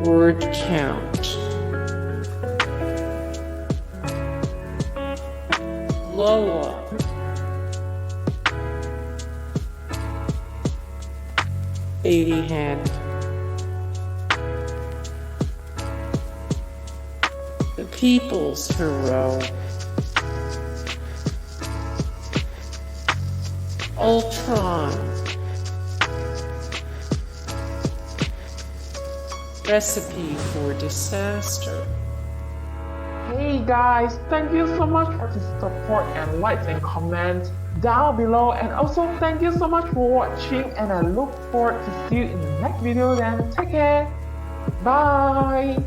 Word count. Blow up. Baby hand. The people's hero. Ultron. Recipe for disaster. Hey guys, thank you so much for the support and likes and comments down below, and also thank you so much for watching, and I look forward to see you in the next video. Then take care, bye.